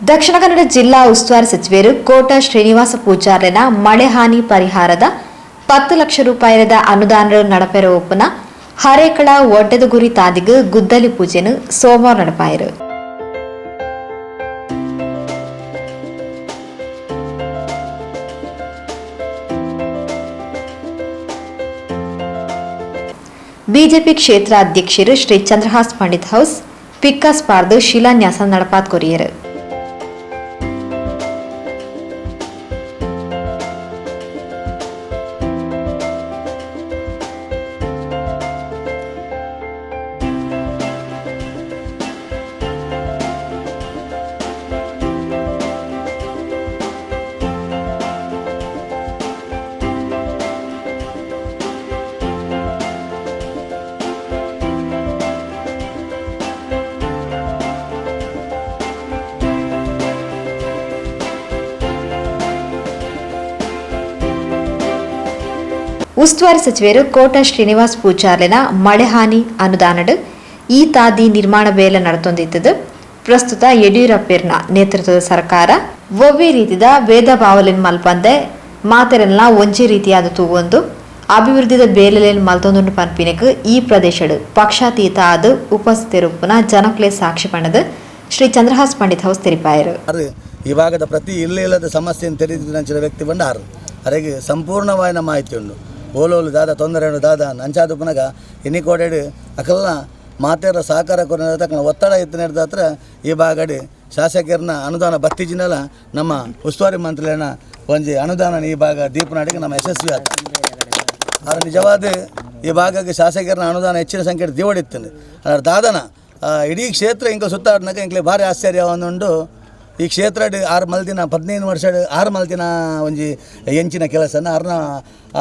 ದಕ್ಷಿಣ ಕನ್ನಡ ಜಿಲ್ಲಾ ಉಸ್ತುವಾರಿ ಸಚಿವರು ಕೋಟ ಶ್ರೀನಿವಾಸ ಪೂಜಾರನ ಮಳೆ ಹಾನಿ ಪರಿಹಾರದ 10 ಲಕ್ಷ ರೂಪಾಯಿದ ಅನುದಾನ ನಡಪೆರವಪ್ಪನ ಹರೇಕಳ ಒಡ್ಡದ ಗುರಿ ತಾದಿಗೆ ಗುದ್ದಲಿ ಪೂಜೆನು ಸೋಮವಾರ ನಡಪಾಯಿರು. ಬಿಜೆಪಿ ಕ್ಷೇತ್ರ ಅಧ್ಯಕ್ಷರು ಶ್ರೀ ಚಂದ್ರಹಾಸ್ ಪಂಡಿತ್ ಹೌಸ್ ಪಿಕ್ಕಾಸ್ ಪಾರ್ದು ಶಿಲಾನ್ಯಾಸ ನಡಪಾತ್ ಕೊರಿಯರು. ಉಸ್ತುವಾರಿ ಸಚಿವರು ಕೋಟ ಶ್ರೀನಿವಾಸ ಪೂಜಾರನ ಮಳೆ ಹಾನಿ ಅನುದಾನಡು ಈ ತಾದಿ ನಿರ್ಮಾಣ ಬೇಲೆ ನಡೆತೊಂದಿತ್ತದು. ಪ್ರಸ್ತುತ ಯಡಿಯೂರಪ್ಪನ ನೇತೃತ್ವದ ಸರ್ಕಾರ ಒವ್ವೇ ರೀತಿಯ ಭೇದ ಭಾವಲಿನ ಮಲ್ಪಂದೆ ಮಾತೆರೆಲ್ಲ ಒಂಜಿ ರೀತಿಯಾದ ತೂವೊಂದು ಅಭಿವೃದ್ಧಿದ ಬೇಲೆಲೇನು ಮಲ್ತೊಂದು ಪನ್ಪಿನಕ್ಕೆ ಈ ಪ್ರದೇಶಡು ಪಕ್ಷಾತೀತ ಆದ ಉಪಸ್ಥಿತಿರುಪ್ಪನ ಜನಕ್ಲೆ ಸಾಕ್ಷಿ ಪಣದ ಶ್ರೀ ಚಂದ್ರಹಾಸ್ ಪಂಡಿತ್ ಹೌಸ್ ತೆರಿಪಾಯರು. ಈ ಭಾಗದ ಪ್ರತಿ ಇಲ್ಲದ ಸಮಸ್ಯೆಯನ್ನು ತೆರೆದಿನ ವ್ಯಕ್ತಿ ಬಂದಾರು ಅವರಿಗೆ ಸಂಪೂರ್ಣವಾದ ಮಾಹಿತಿ ಉಂಟು. ಓಲೋಲು ದಾದ ತೊಂದರೆ ದಾದ ನಂಚಾದ ಪುನಗ ಎನ್ನಿಕೋಡೆಡು ಅಕಲ್ನ ಮಾತೆರ ಸಹಕಾರ ಕೊರತಕ್ಕ ಒತ್ತಡ ಎತ್ತಿನ ಹತ್ರ ಈ ಭಾಗಡಿ ಶಾಸಕರನ್ನ ಅನುದಾನ ಬತ್ತಿಜಿನಲ್ಲ ನಮ್ಮ ಉಸ್ತುವಾರಿ ಮಂತ್ರಿನ ಒಂಜಿ ಅನುದಾನ ಈ ಭಾಗ ದೀಪನಾಡಿಗೆ ನಮ್ಮ ಯಶಸ್ವಿ ಆತ. ಅದು ನಿಜವಾದ ಈ ಭಾಗಕ್ಕೆ ಶಾಸಕರನ್ನ ಅನುದಾನ ಹೆಚ್ಚಿನ ಸಂಖ್ಯೆ ದೇವಡಿತ್ತು. ಅದರ ದಾದನ ಇಡೀ ಕ್ಷೇತ್ರ ಇಂಕ ಸುತ್ತಾಡಿನಾಗ ಇಂಕ್ಲೆ ಭಾರಿ ಆಶ್ಚರ್ಯ ಒಂದುಂಡು. ಈ ಕ್ಷೇತ್ರ 6 ಮಲ್ದಿನ 15 ವರ್ಷ 6 ಮಲ್ದಿನ ಒಂಜಿ ಎಂಚಿನ ಕೆಲಸನ ಅರ್ನ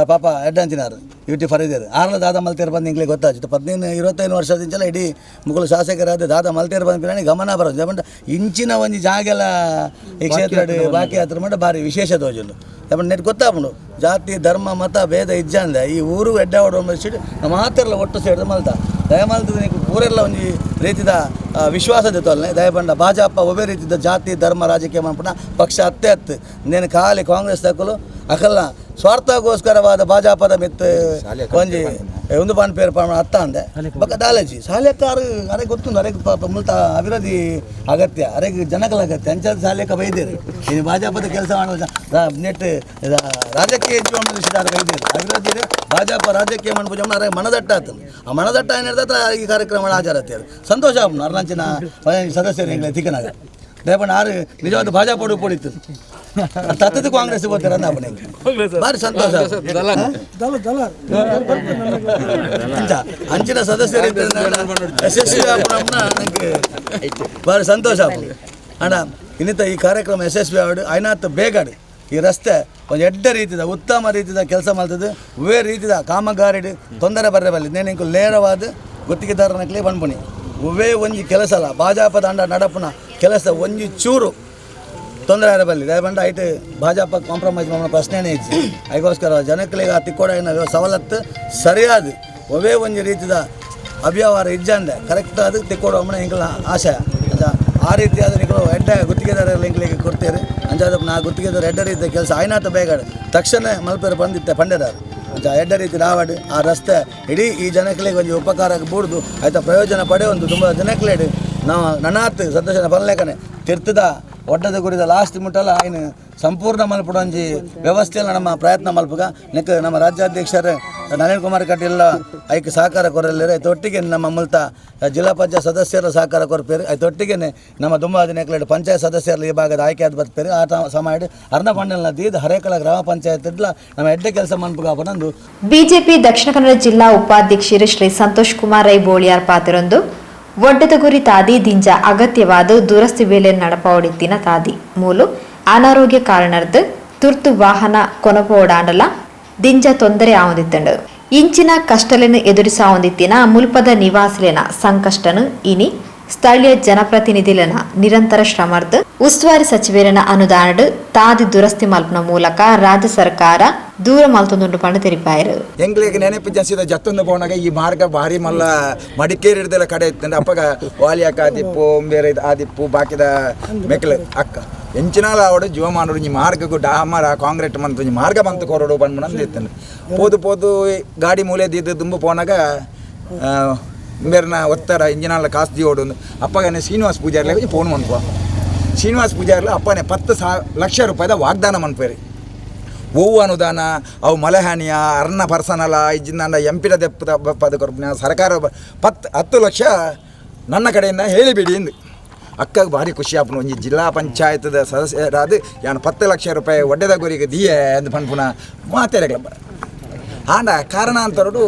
ಪಾಪ ಎಡ್ಡಂಚಿನಾರು ಯುಟಿ ಫರೀದರು 6 ದಾದ ಮಲ್ತೇರು ಬಂದು ಇಂಗ್ಲಿಗೆ ಗೊತ್ತಾಯ್ತು. 15-25 ವರ್ಷದಿಂಚಲ ಇಡೀ ಮುಗುಲು ಶಾಸಕರಾದ ದಾದ ಮಲ್ತೇರು ಬಂದ ಪಿರಾಣಿ ಗಮನ ಬರೋದು ಜಮಂಡ ಇಂಚಿನ ಒಂಜಿ ಜಾಗೆಲ್ಲ ಈ ಕ್ಷೇತ್ರ ಬಾಕಿ ಹತ್ರ ಮಂಡ ಭಾರಿ ವಿಶೇಷ ದೋಜುಂಡು. ಯಾಕಂದ್ರೆ ನೆಟ್ ಗೊತ್ತಾಗ್ಬಿಡು ಜಾತಿ ಧರ್ಮ ಮತ ಭೇದ ಇಜ್ಜಂದ ಈ ಊರು ಎಡ್ಡಾವಡು ಒಂಬತ್ತು ನಮ್ಮ ಮಾತೆಲ್ಲ ಒಟ್ಟು ಸೇರಿದ ಮಲ್ತ ದಯಮಲ್ತದ ನೀವು ಊರೆಲ್ಲ ಒಂದು ರೀತಿಯ ವಿಶ್ವಾಸದ ತೊಲ್ಲೆ ದಯಬಂಡ ಭಾಜಪ ಒಬ್ಬೇ ರೀತಿಯ ಜಾತಿ ಧರ್ಮ ರಾಜಕೀಯ ಮಾಡ್ಬಿಟ್ಟ ಪಕ್ಷ ಹತ್ತೆ ನೇನು ಖಾಲಿ ಕಾಂಗ್ರೆಸ್ ತಕ್ಕಲು ಅಕಲ್ಲ ಸ್ವಾರ್ಥಗೋಸ್ಕರವಾದ ಭಾಜಪದ ಮಿತ್ ಒಂಜಿ ಒಂದು ಪಾನ್ ಪೇರು ಪಾಣ ಅತ್ತ ಅಂದೆ ಬಕ್ಕ ದಾಲಜಿ ಶಾಲೆಕಾರು ಅರೆ ಗೊತ್ತುಂಡು ಅರೆಗೆ ಮುಲ್ತ ಅಭಿವೃದ್ಧಿ ಅಗತ್ಯ ಅರೆಗೆ ಜನಗಳ ಅಗತ್ಯ ಅಂಚದ ಶಾಲೆಕ ಬೈದೇರು ಇನ್ನು ಭಾಜಪದ ಕೆಲಸ ಮಾಡೋ ನೆಟ್ ರಾಜಕೀಯ ವಿಷಯದ ಬೈದೇರು ಅಭಿವೃದ್ಧಿ ಭಾಜಪ ರಾಜಕೀಯ ಮಾಡ್ಬೋದು ಅರೆ ಮನದಟ್ಟ ಆತನು ಆ ಮನದಟ್ಟ ಏನು ಹೇಳ್ದ ಈ ಕಾರ್ಯಕ್ರಮ ಆಚಾರತ್ತಾರೆ ಸಂತೋಷ ಆಗ್ನು ಅರ್ನಂಚಿನ ಸದಸ್ಯರು ಹೆಂಗೆ ತಿಕ್ಕನಾಗ ದಯಪಣ್ಣ ಆರು ನಿಜವಾದ ಭಾಜಪ ಪೊಡಿತು ತತ್ತದ ಕಾಂಗ್ರೆಸ್ ಹೋಗ್ತಾರೆ ಭಾರಿ ಸಂತೋಷ ಅಂಚಿನ ಸದಸ್ಯರು ಯಶಸ್ವಿ ನನಗೆ ಭಾರಿ ಸಂತೋಷ ಆಗ್ಬೋದು ಅಣ್ಣ ಇನ್ನಿತ ಈ ಕಾರ್ಯಕ್ರಮ ಯಶಸ್ವಿ ಆಡು ಐನಾತ್ ಬೇಗಾಡು ಈ ರಸ್ತೆ ಒಂದು ಎಡ್ಡ ರೀತಿಯ ಉತ್ತಮ ರೀತಿಯ ಕೆಲಸ ಮಾಡ್ತದೆ ಉವೇ ರೀತಿಯ ಕಾಮಗಾರಿ ತೊಂದರೆ ಬರೇ ಬರಲಿ ನೇನಿಂಕು ನೇರವಾದ ಗುತ್ತಿಗೆದಾರನಕ್ಲೇ ಬಂದ್ಬಣಿ ಉವೇ ಒಂಜಿ ಕೆಲಸ ಅಲ್ಲ ಭಾಜಪದ ಅಂಡ ನಡಪನ ಕೆಲಸ ಒಂಜಿ ಚೂರು ತೊಂದರೆ ಇರಬಲ್ಲಿ ದಯಬಂಡ ಐಟು ಭಾಜಪ ಕಾಂಪ್ರಮೈಸ್ ಮಾಡೋ ಪ್ರಶ್ನೆನೇ ಇತ್ತು ಅದಕ್ಕೋಸ್ಕರ ಜನಗಳಿಗೆ ಆ ತಿಕ್ಕೋಡಿನ ಸವಲತ್ತು ಸರಿಯಾದ ಒವೇ ಒಂದು ರೀತಿಯ ಅವ್ಯವಹಾರ ಇಜ್ಜಂದೆ ಕರೆಕ್ಟ್ ಅದು ತಿಕ್ಕೋಡೋಮನ ಹಿಂಗಳ ಆಶಯ ಆ ರೀತಿಯಾದ ನೀವು ಎಡ್ಡ ಗುತ್ತಿಗೆದಾರ ಲಿಂಕ್ಲಿಗೆ ಕೊಡ್ತೀರಿ ಅಂಚಾದ ನಾ ಗುತ್ತಿಗೆದಾರ ಎಡ್ಡ ರೀತಿಯ ಕೆಲಸ ಆಯ್ನಾತ ಬೇಗಾಡು ತಕ್ಷಣ ಮಲ್ಪೇರು ಬಂದಿತ್ತೆ ಪಂಡೆದಾರು ಅಂತ ಎಡ್ಡ ರೀತಿ ರಾವಡು ಆ ರಸ್ತೆ ಇಡೀ ಈ ಜನಗಳಿಗೆ ಒಂದು ಉಪಕಾರಕ್ಕೆ ಬೂಡ್ದು ಆಯ್ತಾ ಪ್ರಯೋಜನ ಪಡೆ ಒಂದು ತುಂಬ ಜನಕ್ಲೇಡು ನಾವು ನನಾತ್ ಸದಸ್ಯನ ಬರಲೇಕನೆ ತಿರ್ತದ ಒಡ್ಡದ ಗುರಿದ ಲಾಸ್ಟ್ ಮುಟ್ಟಲ್ಲ ಇನ್ನು ಸಂಪೂರ್ಣ ಮಲ್ಪಡೊಂಜಿ ವ್ಯವಸ್ಥೆಯಲ್ಲಿ ನಮ್ಮ ಪ್ರಯತ್ನ ಮಲ್ಪಗ ನೆಕ್ ನಮ್ಮ ರಾಜ್ಯಾಧ್ಯಕ್ಷರು ನಳಿನ್ ಕುಮಾರ್ ಕಟೀಲ್ ಐಕೆ ಸಹಕಾರ ಕೊರಲಿರ ಐತೊಟ್ಟಿಗೆ ನಮ್ಮ ಮುಲ್ತ ಜಿಲ್ಲಾ ಪಂಚಾಯತ್ ಸದಸ್ಯರ ಸಹಕಾರ ಕೊರಪೇರು ಐತೊಟ್ಟಿಗೆ ನಮ್ಮ ದುಂಬಾದಿ ನೆಕ್ಲೆಡ್ ಪಂಚಾಯತ್ ಸದಸ್ಯರಲ್ಲಿ ಈ ಭಾಗದ ಆಯ್ಕೆ ಆದ ಬರ್ತಾರೆ ಆ ಸಮಯ ಅರ್ನ ಪಂಡಲ್ನ ದೀದ್ ಹರೇಕಳ ಗ್ರಾಮ ಪಂಚಾಯತ್ ನಮ್ಮ ಎಡ್ಡ ಕೆಲಸ ಮನ್ಪಗ ಬಂದು ಬಿಜೆಪಿ ದಕ್ಷಿಣ ಕನ್ನಡ ಜಿಲ್ಲಾ ಉಪಾಧ್ಯಕ್ಷರು ಶ್ರೀ ಸಂತೋಷ್ ಕುಮಾರ್ ರೈ ಬೋಳಿಯಾರ್ ಪಾತ್ರರೊಂದು ಒಡ್ಡದ ಗುರಿ ತಾದಿ ದಿಂಜ ಅಗತ್ಯವಾದ ದುರಸ್ತಿ ವೇಲೆ ನಡಪವಡಿತ್ತಿನ ತಾದಿ ಮೂಲು ಅನಾರೋಗ್ಯ ಕಾರಣರ್ದ ತುರ್ತು ವಾಹನ ಕೊನಪೋಡಾಂಡಲ ದಿಂಜ ತೊಂದರೆ ಆವಂದಿತ್ತಂಡು ಇಂಚಿನ ಕಷ್ಟಲೆನು ಎದುರಿಸಾವಂದಿತ್ತಿನ ಮುಲ್ಪದ ನಿವಾಸಿಲೆನ ಸಂಕಷ್ಟನು ಇನಿ ಸ್ಥಳೀಯ ಜನಪ್ರತಿನಿಧಿಲನ ನಿರಂತರ ಶ್ರಮರ್ದು ಉಸ್ತುವಾರಿ ಸಚಿವರನ ಅನುದಾನಡು ತಾದಿ ದುರಸ್ತಿ ಮಲ್ಪನ ಮೂಲಕ ರಾಜ್ಯ ಸರ್ಕಾರ ದೂರ ಮಲ್ತೊಂದುಂಡು ಪಂಡ ತೆರಿಪಾಯರು ಎಂಗ್ಲಿಗೆ ನೆನಪು ಜನಿಸಿದ ಜತ್ತೊಂದು ಪೋನಾಗ ಈ ಮಾರ್ಗ ಭಾರಿ ಮಲ್ಲ ಮಡಿಕೇರಿ ಹಿಡ್ದೆಲ್ಲ ಕಡೆ ಇತ್ತು ಅಪ್ಪಗ ವಾಲಿಯಾಕ ಆದಿಪ್ಪು ಬೇರೆ ಆದಿಪ್ಪು ಬಾಕಿದ ಮೆಕ್ಲ ಅಕ್ಕ ಎಂಚಿನಾಲ ಅವಡು ಜೀವ ಮಾಡೋಡು ಈ ಮಾರ್ಗಗೂ ಡಾಮರ ಕಾಂಕ್ರೀಟ್ ಮಂತು ಈ ಮಾರ್ಗ ಬಂತು ಕೊರೋಡು ಬಂದ್ಬಿಟ್ಟು ಇತ್ತಂದು ಪೋದು ಗಾಡಿ ಮೂಲೆದಿದ್ದು ತುಂಬ ಪೋನಾಗ ಮೇರಿನ ಒತ್ತರ ಇಂಜಿನಾಲ ಕಾಸ್ತಿ ಓಡು ಅಪ್ಪಗನೆ ಶ್ರೀನಿವಾಸ ಪೂಜಾರ್ಲೆ ಫೋನ್ ಮನ್ಪುವ ಶ್ರೀನಿವಾಸ ಪೂಜಾರ್ಲೆ ಅಪ್ಪನೇ 10 ಲಕ್ಷ ರೂಪಾಯಿದ ವಾಗ್ದಾನ ಮನ್ಪೇರಿ ಓವು ಅನುದಾನ ಅವು ಮಲೆಹಾನಿಯ ಅರ್ನ ಪರ್ಸನಲ ಇಜ್ಜಿಂದ ಎಂಪಿಡ ದೆಪ್ಪ ಪದಕೊರ್ಪಿನ ಸರ್ಕಾರ 10 ಲಕ್ಷ ನನ್ನ ಕಡೆಯಿಂದ ಹೇಳಿಬಿಡಿ ಎಂದು ಅಕ್ಕಗೆ ಭಾರಿ ಖುಷಿ ಆಪನು ಒಂಜಿ ಜಿಲ್ಲಾ ಪಂಚಾಯತದ ಸದಸ್ಯರಾದ ಯಾನು 10 ಲಕ್ಷ ರೂಪಾಯಿ ಒಡ್ಡೆದ ಗುರಿಗೆ ದಿಯೆ ಎಂದು ಪನ್ಪುನ ಮಾತೇರಗಳ ಆಂಡ ಕಾರಣಾಂತರಡು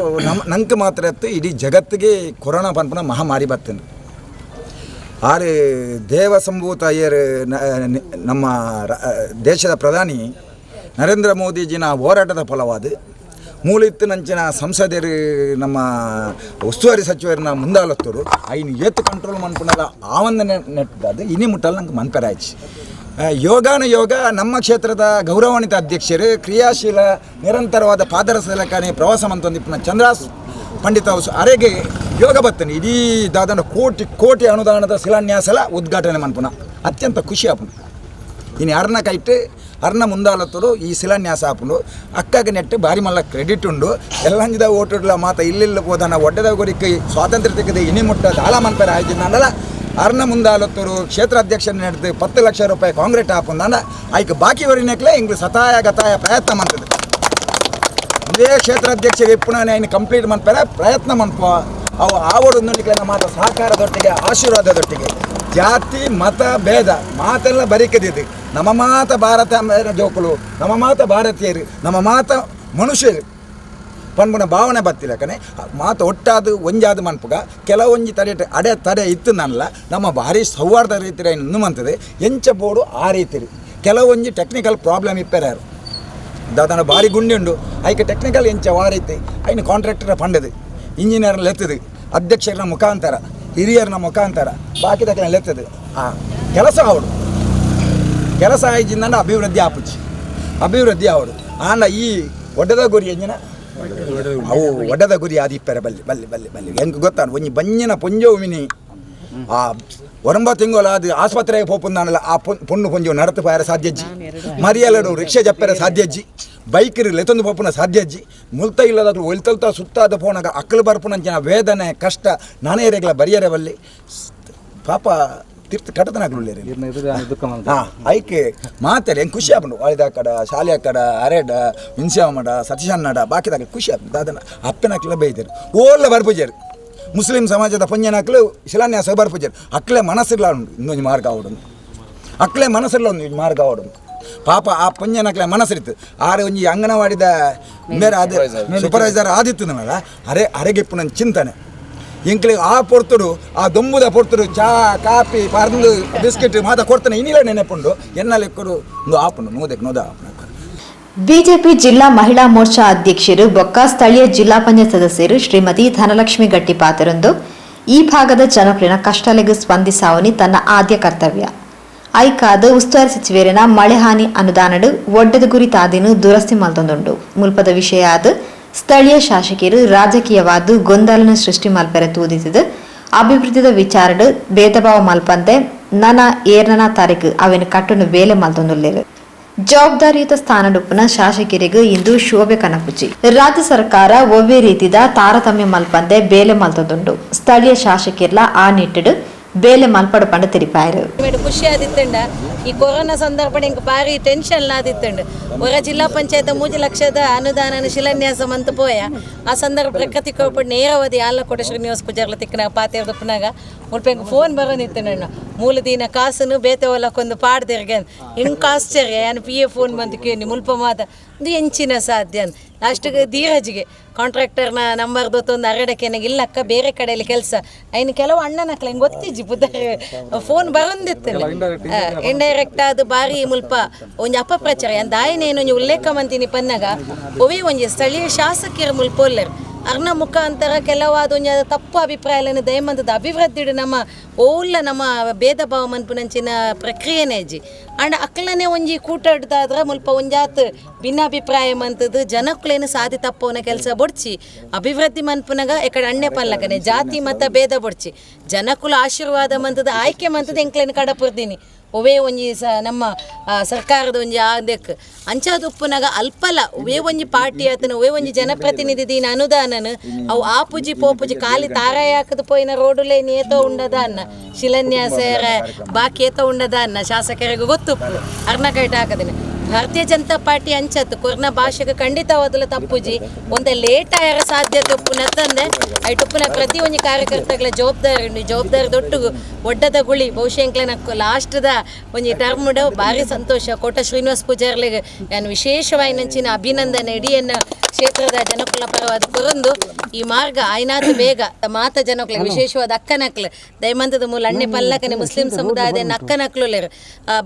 ನಂಗೆ ಮಾತ್ರ ಇತ್ತು ಇಡೀ ಜಗತ್ತಿಗೆ ಕೊರೋನಾ ಪನ್ಪುನ ಮಹಾಮಾರಿ ಬರ್ತೇನೆ ಆರು ದೇವಸಂಭೂತ ಅಯ್ಯರ್ ನಮ್ಮ ದೇಶದ ಪ್ರಧಾನಿ ನರೇಂದ್ರ ಮೋದಿಜಿನ ಹೋರಾಟದ ಫಲವಾದ ಮೂಲಿತ್ತು ನಂಚಿನ ಸಂಸದರು ನಮ್ಮ ಉಸ್ತುವಾರಿ ಸಚಿವರನ್ನ ಮುಂದಾಲತ್ತರು ಐನು ಏತು ಕಂಟ್ರೋಲ್ ಮನ್ಪುನಲ್ಲ ಆವಂದ ನೆಟ್ಟದು ಇನಿ ಮುಟ್ಟಲ್ಲಿ ನಂಗೆ ಮನ್ಪೆರಾಯ್ಚಿ ಯೋಗಾನುಯೋಗ ನಮ್ಮ ಕ್ಷೇತ್ರದ ಗೌರವಾನ್ವಿತ ಅಧ್ಯಕ್ಷರು ಕ್ರಿಯಾಶೀಲ ನಿರಂತರವಾದ ಪಾದರಸಲಕನೆ ಪ್ರವಾಸ ಮಂತೊಂದಿಪ್ಪನ ಚಂದ್ರಾಸ್ ಪಂಡಿತ ಅರೆಗೆ ಯೋಗ ಬತ್ತನೆ ಇಡೀ ದಾದನ ಕೋಟಿ ಅನುದಾನದ ಶಿಲಾನ್ಯಾಸಲ ಉದ್ಘಾಟನೆ ಮನ್ಪುನ ಅತ್ಯಂತ ಖುಷಿ ಆಪುನ ಇನ್ನು ಅರ್ನ ಕೈಟ್ ಅರ್ನ ಮುಂದಾಲತ್ತರು ಈ ಶಿಲಾನ್ಯಾಸ ಆಪುಂಡು ಅಕ್ಕಗೆ ನೆಟ್ಟು ಬಾರಿ ಮಲ್ಲ ಕ್ರೆಡಿಟ್ ಉಂಡು ಎಲ್ಲಂಜಿದ ಓಟುಡ್ಲ ಮಾತ ಇಲ್ಲಿಲ್ಲ ಹೋದನ ಒಡ್ಡದ ಗುರಿಕೆ ಸ್ವಾತಂತ್ರ್ಯ ತೆಗೆದು ಇನಿ ಮುಟ್ಟ ದಾಳ ಮನ್ಪೆರ ಆಯ್ತಿಂದಲ್ಲ ಅರ್ನ ಮುಂದಾಲತ್ತರು ಕ್ಷೇತ್ರ ಅಧ್ಯಕ್ಷನ ನಡೆದು 10 ಲಕ್ಷ ರೂಪಾಯಿ ಕಾಂಕ್ರೀಟ್ ಆಪುಂದಾಂಡ ಆಯ್ಕೆ ಬಾಕಿ ವರಿನಕ್ಲೆ ಇಂಗ್ಲು ಸತಾಯ ಗತಾಯ ಪ್ರಯತ್ನ ಮಾಡ್ತದೆ ಇದೇ ಕ್ಷೇತ್ರ ಅಧ್ಯಕ್ಷಗೆ ಪುನಃ ಇನ್ನು ಕಂಪ್ಲೀಟ್ ಮನ್ಪೆರ ಪ್ರಯತ್ನ ಮನ್ಪ ಅವು ಆವಡೊಂದಿಗೆ ಮಾತ ಸಹಕಾರದೊಟ್ಟಿಗೆ ಆಶೀರ್ವಾದದೊಟ್ಟಿಗೆ ಜಾತಿ ಮತ ಭೇದ ಮಾತೆಲ್ಲ ಬರಿಕದಿದ್ದು ನಮ್ಮ ಮಾತ ಭಾರತ ಜೋಕುಲು ನಮ್ಮ ಮಾತ ಭಾರತೀಯರು ನಮ್ಮ ಮಾತ ಮನುಷ್ಯರು ಪನ್ಪುನ ಭಾವನೆ ಬತ್ತಿಲ್ಲ ಕನೆ ಮಾತು ಒಟ್ಟಾದು ಒಂಜಾದ ಮನ್ಪುಗ ಕೆಲವೊಂಜಿ ತಡೆ ಇತ್ತು ನನ್ನಲ್ಲ ನಮ್ಮ ಭಾರಿ ಸೌಹಾರ್ದ ರೀತಿಯ ಇನ್ನು ಮಂತದೆ ಎಂಚ ಬೋಡು ಆ ರೀತಿ ಕೆಲವೊಂಜಿ ಟೆಕ್ನಿಕಲ್ ಪ್ರಾಬ್ಲಮ್ ಇಪ್ಪೆರಾರು ದಾದನ ಭಾರಿ ಗುಂಡಿ ಉಂಡು ಐಕೆ ಟೆಕ್ನಿಕಲ್ ಎಂಚ ಆ ರೀತಿ ಐನು ಕಾಂಟ್ರಾಕ್ಟರ್ ಪಂಡದು ಇಂಜಿನಿಯರ್ನ ಲೆತ್ತದು ಅಧ್ಯಕ್ಷರನ ಮುಖಾಂತರ ಹಿರಿಯರನ ಮುಖಾಂತರ ಬಾಕಿ ತಕ್ಕ ಲೆತ್ತದು ಆ ಕೆಲಸ ಅವಡು ಕೆಲಸ ಆಯ್ಜಿಂದ ಅಭಿವೃದ್ಧಿ ಅವಡು ಆಂಡ ಈ ಒಡ್ಡದ ಗುರಿ ಎಂಜಿನ ಅವು ಒಡ್ಡದ ಗುರಿ ಆದಿಪ್ಪರೆ ಬಲ್ಲಿ ಹೆಂಗೆ ಗೊತ್ತಾನ ಒಂಜಿ ಬಂಜಿನ ಪುಂಜೋಮಿನಿ ಆ ಒರಂಬ ತಿಂಗೋಲ ಅದು ಆಸ್ಪತ್ರೆಗೆ ಪೋಪುಂದಾನಲ್ಲ ಆ ಪೊಣ್ಣು ಪುಂಜು ನಡತು ಪಾಯರ ಸಾಧ್ಯಜ್ಜಿ ಮರಿಯಲ್ಲಡು ರಿಕ್ಷಾ ಜಪ್ಪೆರ ಸಾಧ್ಯಜ್ಜಿ ಬೈಕ್ ಲೆತ್ತೊಂದು ಪೋಪುನ ಸಾಧ್ಯಜ್ಜಿ ಮುಲ್ತ ಇಲ್ಲದಾದ್ರು ಒಲ್ತಲ್ತ ಸುತ್ತಾದ ಪೋನಾಗ ಅಕ್ಕಲು ಬರ್ಪುನಂಚಿನ ವೇದನೆ ಕಷ್ಟ ನಾನೇರೆಗಳ ಬರಿಯರೆ ಬಲ್ಲಿ ಪಾಪ ತೀರ್ಥ ಕಟತನಾಗಲು ಐಕೆ ಮಾತಾಡಿ ಹೆಂಗೆ ಖುಷಿ ಆಗ್ಬಿಡು ವಾಳಿದ ಕಡ ಶಾಲೆ ಕಡ ಅರೆಡ ಹುಣಸೆಮಡ ಸತೀಶನ್ನಡ ಬಾಕಿದಾಗ ಖುಷಿ ಆಗ್ತದೆ ಅದನ್ನು ಅಪ್ಪನಾಕ್ಲ ಬೈತಾರೆ ಓಲ್ಲ ಬರ್ಪುಜರು ಮುಸ್ಲಿಂ ಸಮಾಜದ ಪಂಜನಾಕ್ಲು ಶಿಲಾನ್ಯಾಸ ಬರ್ಪುಜರು ಅಕ್ಲೆ ಮನಸ್ಸಿರ್ಲ ಉಂಟು ಇನ್ನೊಂದು ಮಾರ್ಗ ಅವಡು ಅಕ್ಲೆ ಮನಸ್ಸಿರ್ಲ ಒಂದು ಮಾರ್ಗ ಅವಡು ಪಾಪ ಆ ಪಂಜನಾಕ್ಲೆ ಮನಸ್ಸಿರಿತ್ತು ಆರೆ ಒಂಜಿ ಅಂಗನವಾಡಿದ ಬೇರೆ ಅದೇ ಸೂಪರ್ವೈಸರ್ ಆದಿತ್ತು ನನ್ನಲ್ಲ ಅರೆಗೆಪ್ಪು ನನ್ನ ಚಿಂತನೆ ಇಂಕ್ಲಿಗೆ ಆ ಪೊರ್ತುಡು ಆ ದೊಂಬುದ ಪೊರ್ತುಡು ಚಾ ಕಾಫಿ ಪರ್ಲು ಬಿಸ್ಕೆಟ್ ಮಾತ ಕೊಡ್ತಾನೆ ಇನ್ನಿಲ್ಲ ನೆನಪುಂಡು ಎನ್ನಲೆಕ್ಕಡು ಒಂದು ಆಪುಂಡು ನೋದ ಆಪುನ ಬಿಜೆಪಿ ಜಿಲ್ಲಾ ಮಹಿಳಾ ಮೋರ್ಚಾ ಅಧ್ಯಕ್ಷರು ಬೊಕ್ಕ ಸ್ಥಳೀಯ ಜಿಲ್ಲಾ ಪಂಚಾಯತ್ ಸದಸ್ಯರು ಶ್ರೀಮತಿ ಧನಲಕ್ಷ್ಮಿ ಗಟ್ಟಿಪಾತರಂದು ಈ ಭಾಗದ ಜನಪ್ರಿಯ ಕಷ್ಟಲೆಗೂ ಸ್ಪಂದಿಸಾವನಿ ತನ್ನ ಆದ್ಯ ಕರ್ತವ್ಯ ಐಕಾದ ಉಸ್ತುವಾರಿ ಸಚಿವರಿನ ಮಳೆ ಹಾನಿ ಅನುದಾನಡು ಒಡ್ಡದ ಗುರಿ ತಾದಿನು ದುರಸ್ತಿ ಮಲ್ತೊಂದುಂಡು ಮುಲ್ಪದ ವಿಷಯ ಆದ ಸ್ಥಳೀಯ ಶಾಸಕರು ರಾಜಕೀಯವಾದ ಗೊಂದಲನ ಸೃಷ್ಟಿ ಮಲ್ಪೆರೆ ತೂದಿಸಿದ ಅಭಿವೃದ್ಧಿದ ವಿಚಾರಡು ಭೇದಭಾವ ಮಲ್ಪಂತೆ ನನ ಏರ್ನನ ತಾರೀಕು ಅವೇನು ಕಟ್ಟುನು ವೇಲೆ ಮಲ್ತೊಂದುಲ್ಲೇರು ಜವಾಬ್ದಾರಿಯುತ ಸ್ಥಾನಡುಪ್ಪನ ಶಾಸಕರಿಗೆ ಇಂದು ಶೋಭೆ ಕನಪುಚಿ ರಾಜ್ಯ ಸರ್ಕಾರ ಒವ್ವೇ ರೀತಿದ ತಾರತಮ್ಯ ಮಲ್ಪಂದೆ ಬೇಲೆ ಮಲ್ತೊಂದುಂಡು ಸ್ಥಳೀಯ ಶಾಸಕರ್ಲ ಆ ನಿಟ್ಟಿಡು ಬೇಲೆ ಮಲ್ಪಡು ಪಂಡ ತಿರಿಪಾಯರು ಖುಷಿ ಆದಿತ್ತಂಡ ಈ ಕೊರೋನಾ ಸಂದರ್ಭ ಇಂಕ ಭಾರಿ ಟೆನ್ಷನ್ ಆದಿತ್ತಂಡು ಹೊರ ಜಿಲ್ಲಾ ಪಂಚಾಯತ್ 3 ಲಕ್ಷದ ಅನುದಾನ ಶಿಲಾನ್ಯಾಸ ಮಂತ್ ಪೋಯ ಆ ಸಂದರ್ಭ ಪ್ರಕೃತಿ ಕೋಪಡ್ ನೇರವಾದಿ ಆಲಕೋಟೆ ಶ್ರೀನಿವಾಸ ಪೂಜಾರ್ಲ ತಿಕ್ಕನ ಪಾತೇರ್ದಪ್ಪನಾಗ ಮುಲ್ಪ ಇಂಕ ಫೋನ್ ಬರೋನಿತ್ತಣ್ಣ ಮೂಲ ದಿನ ಕಾಸನ್ನು ಬೇತೆ ಹೊಲಕ್ಕೊಂದು ಪಾಡ್ದಿರ್ಗೆ ಇಂಕ ಆಶ್ಚರ್ಯ ಏನು PA ಫೋನ್ ಬಂದು ಕೇಳಿ ಮುಲ್ಪ ಮಾತ ಒಂದು ಎಂಚಿನ ಸಾಧ್ಯ ಲಾಸ್ಟಿಗೆ ಧೀರಜ್ಗೆ ಕಾಂಟ್ರಾಕ್ಟರ್ನ ನಂಬರ್ ದೊತ್ತೊಂದು ಅರಡಕ್ಕೆ ನನಗೆ ಇಲ್ಲಕ್ಕ ಬೇರೆ ಕಡೆಯಲ್ಲಿ ಕೆಲಸ ಐನು ಕೆಲವು ಅಣ್ಣನಕ್ಲ ಹಿಂಗೆ ಗೊತ್ತಿಜ್ಜಿ ಬುದ್ಧರೆ ಫೋನ್ ಬರೋಂದಿತ್ತು ಇಂಡೈರೆಕ್ಟ್ ಅದು ಬಾರಿ ಮುಲ್ಪ ಒಂಜಿ ಅಪಪ್ರಚಾರ ಅಂದ ಆಯ್ನೇನು ಒಂಜಿ ಉಲ್ಲೇಖ ಮಂತಿನಿ ಪನ್ನಾಗ ಒವಿ ಒಂಜಿ ಸ್ಥಳೀಯ ಶಾಸಕಿಯರ ಮುಲ್ಪ ಒಲ್ಲೆರು ಅರ್ನ ಮುಖಾಂತರ ಕೆಲವಾದ ಒಂದು ತಪ್ಪು ಅಭಿಪ್ರಾಯಗಳನ್ನು ದಯಮಂತದ ಅಭಿವೃದ್ಧಿ ನಮ್ಮ ಓಲ್ಲ ನಮ್ಮ ಭೇದ ಭಾವ ಮನ್ಪುನಂಚಿನ ಪ್ರಕ್ರಿಯೆನೇ ಅಜ್ಜಿ ಅಂಡ್ ಅಕ್ಲನೇ ಒಂಜಿ ಕೂಟಾಡ್ದಾದ್ರೆ ಮುಲ್ಪ ಒಂಜಾತ್ ಭಿನ್ನಾಭಿಪ್ರಾಯ ಮಂತದ್ದು ಜನಕ್ಕಳೇನು ಸಾಧಿ ತಪ್ಪವನ ಕೆಲಸ ಬೊಡ್ಚಿ ಅಭಿವೃದ್ಧಿ ಮನ್ಪುನಾಗ ಎಕಡೆ ಅಣ್ಣೆ ಪಲ್ಲಕನೆ ಜಾತಿ ಮತ ಭೇದ ಬೊಡ್ಚಿ ಜನಕ್ಕುಲ ಆಶೀರ್ವಾದ ಮಂತದ ಆಯ್ಕೆ ಮಂತದ ಎಂಕ್ಲೇನು ಕಡಪುರ್ದೀನಿ ಒವೇ ಒಂಜಿ ನಮ್ಮ ಸರ್ಕಾರದ ಒಂಜಿ ಆದಕ್ ಅಂಚಾದ ಉಪ್ಪುನಾಗ ಅಲ್ಪಲ ಒವೇ ಒಂಜಿ ಪಾರ್ಟಿ ಆತನ ಒವೇ ಒಂಜಿ ಜನಪ್ರತಿನಿಧಿ ದೀನ ಅನುದಾನನ ಅವು ಆಪುಜಿ ಪೋಪುಜಿ ಖಾಲಿ ತಾರಾಯ ಹಾಕದ ಪೋಯಿನ ರೋಡುಲೇ ಏತೋ ಉಂಡದ ಅನ್ನ ಶಿಲಾನ್ಯಾಸ ಬಾಕಿ ಏತೋ ಉಂಡದ ಅನ್ನ ಶಾಸಕರಿಗೆ ಗೊತ್ತುಪ್ಪು ಅರ್ನಕೈಟ್ ಹಾಕದೇನೆ ಭಾರತೀಯ ಜನತಾ ಪಾರ್ಟಿ ಅಂಚತ್ತು ಕೊರ್ನ ಭಾಷೆಗೆ ಖಂಡಿತವಾದಲ್ಲ ತಪ್ಪುಜಿ ಒಂದೇ ಲೇಟ್ ಆಯಾರ ಸಾಧ್ಯತೆ ಉಪ್ಪುನ ತಂದೆ ಐಟುಪ್ಪುನ ಪ್ರತಿ ಒಂಜಿ ಕಾರ್ಯಕರ್ತಗಳ ಜವಾಬ್ದಾರಿ ಉಂಡು ಜವಾಬ್ದಾರಿ ದೊಟ್ಟುಗು ಒಡ್ಡದ ಗುಳಿ ಬಹುಶಃ ಎಂಕ್ಲೆನ ಲಾಸ್ಟ್ದ ಒಂಜಿ ಟರ್ಮ್ಡ್ ಭಾರಿ ಸಂತೋಷ ಕೋಟ ಶ್ರೀನಿವಾಸ್ ಪೂಜಾರ್ಲಿಗೆ ನಾನು ವಿಶೇಷವಾಗಿ ನಂಚಿನ ಅಭಿನಂದನೆ ಇಡಿಯನ್ನ ಕ್ಷೇತ್ರದ ಜನಕುಲ ಪರವಾದ ಕೊರಂದು ಈ ಮಾರ್ಗ ಆಯ್ನಾತ ಬೇಗ ಮಾತ ಜನಕುಲಿಗೆ ವಿಶೇಷವಾದ ಅಕ್ಕನಕ್ಲು ದಯಮಂತದ ಮೂಲ ಅಣ್ಣೆ ಪಲ್ಲಕನೆ ಮುಸ್ಲಿಂ ಸಮುದಾಯದ ಅಕ್ಕನಕ್ಲು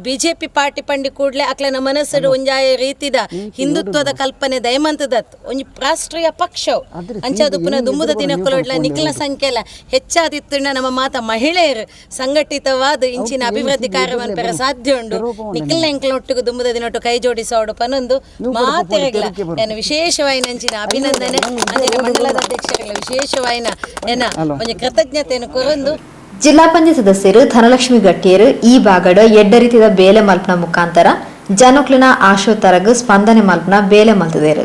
ಬಿಜೆಪಿ ಪಾರ್ಟಿ ಪಂಡಿ ಕೂಡಲೇ ಅಕ್ಲನ ಮನಸ್ಸು ಒಂಜಾಯ ರೀತಿದ ಹಿಂದುತ್ವದ ಕಲ್ಪನೆ ದಯಮಂತದತ್ ಒಂಜಿ ರಾಷ್ಟ್ರೀಯ ಪಕ್ಷವು ಅಂಚಾದು ಪುನಃ ದುಂಬುದ ದಿನಕುಲೊಡ್ಲ ನಿಖಿಲ ಸಂಖ್ಯೆ ಎಲ್ಲ ಹೆಚ್ಚಾದಿತ್ತು ನಮ್ಮ ಮಾತ ಮಹಿಳೆಯರು ಸಂಘಟಿತವಾದ ಇಂಚಿನ ಅಭಿವೃದ್ಧಿ ಕಾರ್ಯವನ್ಪರ ಸಾಧ್ಯ ಉಂಡು ನಿಖಿಲ ಎಂಕ್ಲೊಟ್ಟಿಗೂ ದುಂಬುದ ದಿನೊಟ್ಟು ಕೈ ಜೋಡಿಸೋಡು ಪನೊಂದು ಮಾತೆರೆಗ್ಲ ನಾನು ವಿಶೇಷವಾಗಿ ನಂಚಿನ ಅಭಿನಂದನೆ ಅಂದಿನ ಮಂಡಲದ ಅಧ್ಯಕ್ಷರೆಲ್ಲ ವಿಶೇಷವಾಗಿ ಒಂದು ಕೃತಜ್ಞತೆಯನ್ನು ಕೊರಂದು ಜಿಲ್ಲಾ ಪಂಚಾಯತ್ ಸದಸ್ಯರು ಧನಲಕ್ಷ್ಮಿ ಗಟ್ಟಿಯರು ಈ ಭಾಗದ ಎಡ್ಡ ರೀತಿಯ ಬೇಲೆ ಮಲ್ಪನ ಮುಖಾಂತರ ಜನಕ್ಲಿನ ಆಶೋತ್ತರಗ ಸ್ಪಂದನೆ ಮಲ್ಪನ ಬೇಲೆ ಮಲ್ತದೇರು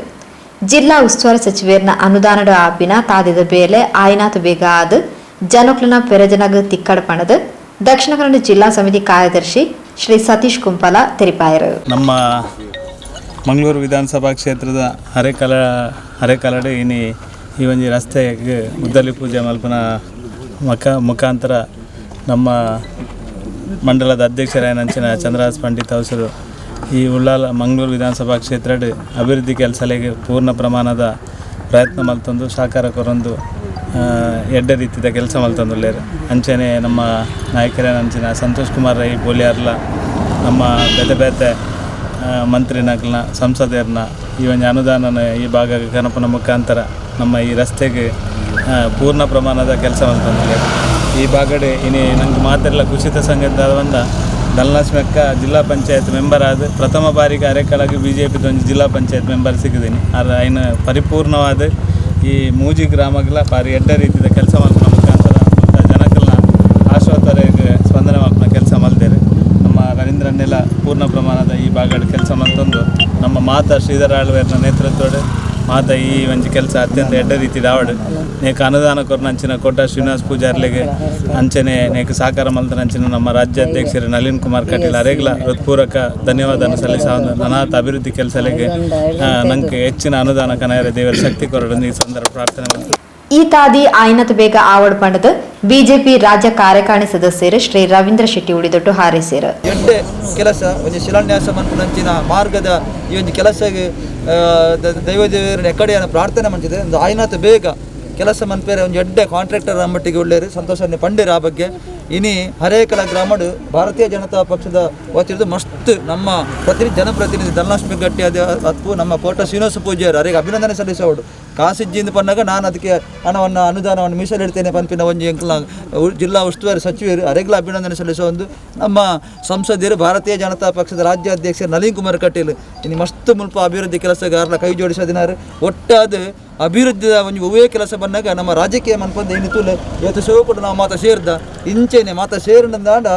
ಜಿಲ್ಲಾ ಉಸ್ತುವಾರಿ ಸಚಿವೇರ್ನ ಅನುದಾನದ ಆಪಿನ ತಾದಿದ ಬೇಲೆ ಆಯ್ನಾತ ಬೇಗ ಆದ ಜನಕ್ಲಿನ ಪೆರಜನಗ ತಿಕ್ಕಡ ಪಣದ ದಕ್ಷಿಣ ಕನ್ನಡ ಜಿಲ್ಲಾ ಸಮಿತಿ ಕಾರ್ಯದರ್ಶಿ ಶ್ರೀ ಸತೀಶ್ ಕುಂಪಲ ತೆರಿಪಾಯರು. ನಮ್ಮ ಮಂಗಳೂರು ವಿಧಾನಸಭಾ ಕ್ಷೇತ್ರದ ಹರೆಕಲಡೆ ಈ ಒಂಜಿ ರಸ್ತೆಗೆ ಉದ್ದಲಿ ಪೂಜೆ ಮಲ್ಪನ ಮುಖಾಂತರ ನಮ್ಮ ಮಂಡಲದ ಅಧ್ಯಕ್ಷರಾಯನಂಚಿನ ಚಂದ್ರಹಾಸ್ ಪಂಡಿತ್ ಅವಸರು ಈ ಉಳ್ಳಾಲ ಮಂಗಳೂರು ವಿಧಾನಸಭಾ ಕ್ಷೇತ್ರದ ಅಭಿವೃದ್ಧಿ ಕೆಲಸಗಳಿಗೆ ಪೂರ್ಣ ಪ್ರಮಾಣದ ಪ್ರಯತ್ನ ಮಲ್ತೊಂದು ಸಹಕಾರ ಕೊರೊಂದು ಎಡ್ಡ ರೀತಿಯ ಕೆಲಸ ಮಲ್ತೊಂದುಲ್ಲೇರು ಅಂಚನೆ ನಮ್ಮ ನಾಯಕರೇನಂಚಿನ ಸಂತೋಷ್ ಕುಮಾರ್ ರೈ ಬೋಲಿಯಾರ್ಲ ನಮ್ಮ ಬೇತೆ ಬೇತೆ ಮಂತ್ರಿನಕ್ಲನ ಸಂಸದರ್ನ ಈ ಒಂದು ಅನುದಾನನ ಈ ಭಾಗ ಕನಪನ ಮುಖಾಂತರ ನಮ್ಮ ಈ ರಸ್ತೆಗೆ ಪೂರ್ಣ ಪ್ರಮಾಣದ ಕೆಲಸ ಅಂತಂದರೆ ಈ ಭಾಗಡೆ ನಂಗೆ ಮಾತೆಲ್ಲ ಕುಸಿತ ಸಂಘದ ಬಂದ ಧನಲಕ್ಷ್ಮಿ ಅಕ್ಕ ಜಿಲ್ಲಾ ಪಂಚಾಯತ್ ಮೆಂಬರ್ ಆದ ಪ್ರಥಮ ಬಾರಿಗೆ ಅರೆಕಳಗೆ BJPದ ಒಂದು ಜಿಲ್ಲಾ ಪಂಚಾಯತ್ ಮೆಂಬರ್ ಸಿಗಿದ್ದೀನಿ ಆದ್ರೆ ಐನ ಪರಿಪೂರ್ಣವಾದ ಈ ಮೂಜಿ ಗ್ರಾಮಗಳ ಭಾರಿ ಎಡ್ಡ ರೀತಿಯ ಕೆಲಸ ಮಲ್ಪನ ಮುಖಾಂತರ ಜನಕಲ್ನ ಆಶೋತ್ತರಕ್ಕೆ ಸ್ಪಂದನೆ ಮಲ್ಪನ ಕೆಲಸ ಮಲ್ದೇರೆ ನಮ್ಮ ರವೀಂದ್ರನ್ನೆಲ್ಲ ಪೂರ್ಣ ಪ್ರಮಾಣದ ಈ ಭಾಗದ ಕೆಲಸ ಮಲ್ತೊಂದು ನಮ್ಮ ಮಾತಾ ಶ್ರೀಧರ ಆಳ್ವೇರ್ನ ನೇತೃತ್ವದ ಮಾತಾ ಈ ಒಂಜಿ ಕೆಲಸ ಅತ್ಯಂತ ಎಡ್ಡ ರೀತಿ ದಾವಡ್ ನೇಕ ಅನುದಾನ ಕೊರ್ನಂಚಿನ ಕೋಟ ಶ್ರೀನಿವಾಸ್ ಪೂಜಾರ್ಲೆಗೆ ಅಂಚನೆ ನೇಕ ಸಹಕಾರ ಮಲ್ತನಂಚಿನ ನಮ್ಮ ರಾಜ್ಯಾಧ್ಯಕ್ಷರು ನಳಿನ್ ಕುಮಾರ್ ಕಟೀಲ್ ಅರೆಗ್ಲ ಹೃತ್ಪೂರ್ವಕ ಧನ್ಯವಾದ ಸಲ್ಲಿಸ ಅನಾಥ ಅಭಿವೃದ್ಧಿ ಕೆಲಸಗಳಿಗೆ ನಂಗೆ ಹೆಚ್ಚಿನ ಅನುದಾನ ಕನಾಯರ ದೇವರ ಶಕ್ತಿ ಕೊರಡನ್ನು ಈ ಸಂದರ್ಭ ಪ್ರಾರ್ಥನೆ ಮಾಡ್ತೀನಿ. ಈ ತಾದಿ ಆಯ್ನತ ಬೇಗ ಆವಡ್ ಪಂಡದ ಬಿಜೆಪಿ ರಾಜ್ಯ ಕಾರ್ಯಕಾರಿಣಿ ಸದಸ್ಯರು ಶ್ರೀ ರವೀಂದ್ರ ಶೆಟ್ಟಿ ಉಳಿದೊಟ್ಟು ಹಾರೈಸಿರು. ಎಡ್ಡೆ ಕೆಲಸ ಒಂದು ಶಿಲಾನ್ಯಾಸ ಮನ್ಪುನಂಚಿನ ಮಾರ್ಗದ ಈ ಒಂದು ಕೆಲಸಕ್ಕೆ ದೈವದೇವರನ್ನ ಎಕಡೆಯನ್ನು ಪ್ರಾರ್ಥನೆ ಮಾಡ್ತಿದೆ ಒಂದು ಆಯ್ನಾತ ಬೇಗ ಕೆಲಸ ಮನ್ಪೇರೆ ಒಂದು ಎಡ್ಡೆ ಕಾಂಟ್ರಾಕ್ಟರ್ ಮಟ್ಟಿಗೆ ಒಳ್ಳೆಯರು ಸಂತೋಷನೇ ಪಂಡಿರ ಆ ಬಗ್ಗೆ ಇನಿ ಹರೇಕಲ ಗ್ರಾಮಡು ಭಾರತೀಯ ಜನತಾ ಪಕ್ಷದ ವತಿರ್ದು ಮಸ್ತ್ ನಮ್ಮ ಜನಪ್ರತಿನಿಧಿ ಧನಲಕ್ಷ್ಮಿ ಗಟ್ಟಿ ಅತ್ಪು ನಮ್ಮ ಕೋಟ ಶ್ರೀನಿವಾಸ ಪೂಜಾರಿ ಅವರಿಗೆ ಅಭಿನಂದನೆ ಸಲ್ಲಿಸೋಡು ಕಾಸಿಜ್ಜಿಂದ ಪನ್ನಾಗ ನಾನು ಅದಕ್ಕೆ ಹಣವನ್ನು ಅನುದಾನವನ್ನು ಮೀಸಲಿಡ್ತೇನೆ ಪಂಪಿನ ಒಂದು ಎಂಕ್ಲ ಜಿಲ್ಲಾ ಉಸ್ತುವಾರಿ ಸಚಿವರು ಅರೆಗ್ಲ ಅಭಿನಂದನೆ ಸಲ್ಲಿಸೋ ಒಂದು ನಮ್ಮ ಸಂಸದೀಯರು ಭಾರತೀಯ ಜನತಾ ಪಕ್ಷದ ರಾಜ್ಯಾಧ್ಯಕ್ಷರು ನಳಿನ್ ಕುಮಾರ್ ಕಟೀಲ್ ಇನ್ನು ಮಸ್ತ್ ಮುಲ್ಪ ಅಭಿವೃದ್ಧಿ ಕೆಲಸಗಾರರ ಕೈ ಜೋಡಿಸೋದಿನಾರು ಒಟ್ಟಾದ ಅಭಿವೃದ್ಧಿಯ ಒಂದು ಒವೇ ಕೆಲಸ ಬಂದಾಗ ನಮ್ಮ ರಾಜಕೀಯ ಮನ್ಪಂದ ಏನಿತ್ತು ಇವತ್ತು ಕೂಡ ನಾವು ಮಾತ ಸೇರಿದ ಇಂಚೆನೆ ಮಾತ ಸೇರಿದಾಂಡ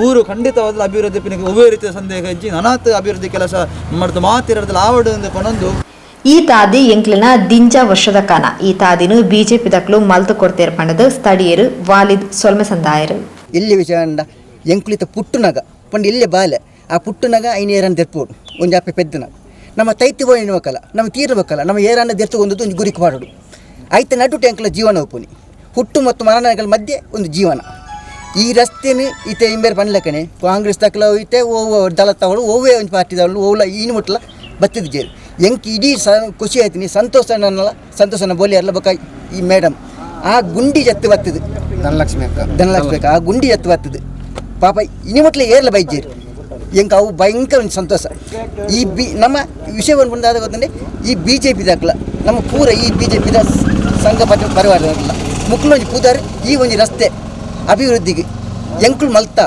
ಊರು ಖಂಡಿತವಾದ ಅಭಿವೃದ್ಧಿ ಪಿನಿಗೆ ಒವೇ ರೀತಿಯ ಸಂದೇಹ ಇಜ್ಜಿ ಅನಾಥ ಅಭಿವೃದ್ಧಿ ಕೆಲಸ ಮಾಡ್ದು ಮಾತಿರದಲ್ಲಿ ಆವಡು ಪನೊಂದು ಈ ತಾದಿ ಎಂಕ್ಲಿನ ದಿಂಜ ವರ್ಷದ ಕಾನ ಈ ತಾದಿನು ಬಿಜೆಪಿ ದಕ್ಲು ಮಲ್ತು ಕೊಡ್ತೇರ್ ಪಂಡದ ಸ್ಥಳೀಯರು ವಾಲಿದ್ ಸೊಲ್ಮೆ ಸಂದಾಯರು ಇಲ್ಲಿ ವಿಷಯ ಎಂಕ್ಲಿತ ಪುಟ್ಟುನಗ ಪಂಡ ಇಲ್ಲೇ ಬಾಲೆ ಆ ಪುಟ್ಟುನಗ ಐನು ಏರನ್ನು ತೆರ್ಪೋಡು ಒಂದು ಅಪ್ಪೆ ಪೆದ್ದನಗ ನಮ್ಮ ತೈತಿ ಬೋಯ್ ಎನ್ನುವಕ್ಕಲ್ಲ ನಮ್ಮ ತೀರ್ಬೇಕಲ್ಲ ನಮ್ಮ ಏರನ್ನ ದೆರ್ತಗೊಂದು ಒಂದು ಗುರಿಕ್ ಮಾಡೋಡು ಆಯ್ತು ನಡು ಟ್ಯಾಂಕ್ಲ ಜೀವನ ಉಪುನಿ ಹುಟ್ಟು ಮತ್ತು ಮರಣಗಳ ಮಧ್ಯೆ ಒಂದು ಜೀವನ ಈ ರಸ್ತೆನ ಈತೆ ಇಂಬೇರು ಪಂಡ್ಲಕ್ಕನೆ ಕಾಂಗ್ರೆಸ್ ತಕ್ಕಲ ಹೋಯ್ತೆ ಓವ ದಳತವಳು ಓವೇ ಒಂದು ಪಾರ್ಟಿದವಳು ಓಲ ಈನು ಮುಟ್ಲ ಬತ್ತಿದ ಜೇರು ಎಂಕ್ ಇಡೀ ಖುಷಿ ಆಯ್ತೀನಿ ಸಂತೋಷನ ಬೋಲಿ ಅಲ್ಲ ಬಕ್ಕ ಈ ಮೇಡಮ್ ಆ ಗುಂಡಿ ಜತ್ತು ಬತ್ತದು ಧನಲಕ್ಷ್ಮಿ ಅಕ್ಕ ಆ ಗುಂಡಿ ಜತ್ತು ಬತ್ತದು ಪಾಪ ಇನಿ ಮುಟ್ಲೆ ಏರ್ಲ ಬೈಜೇರು ಎಂಕ ಅವು ಭಯಂಕರ ಒಂದು ಸಂತೋಷ ಈ ನಮ್ಮ ವಿಷಯವನ್ನು ಬಂದಾದ ಗೊತ್ತಂದರೆ ಈ BJP ದಾಖಲ ನಮ್ಮ ಪೂರ ಈ BJP ಸಂಘ ಪರಿವಾರ ಮುಕ್ಲೊಂಜಿ ಪೂದಾರ್ ಈ ಒಂಜಿ ರಸ್ತೆ ಅಭಿವೃದ್ಧಿಗೆ ಎಂಕ್ಲು ಮಲ್ತ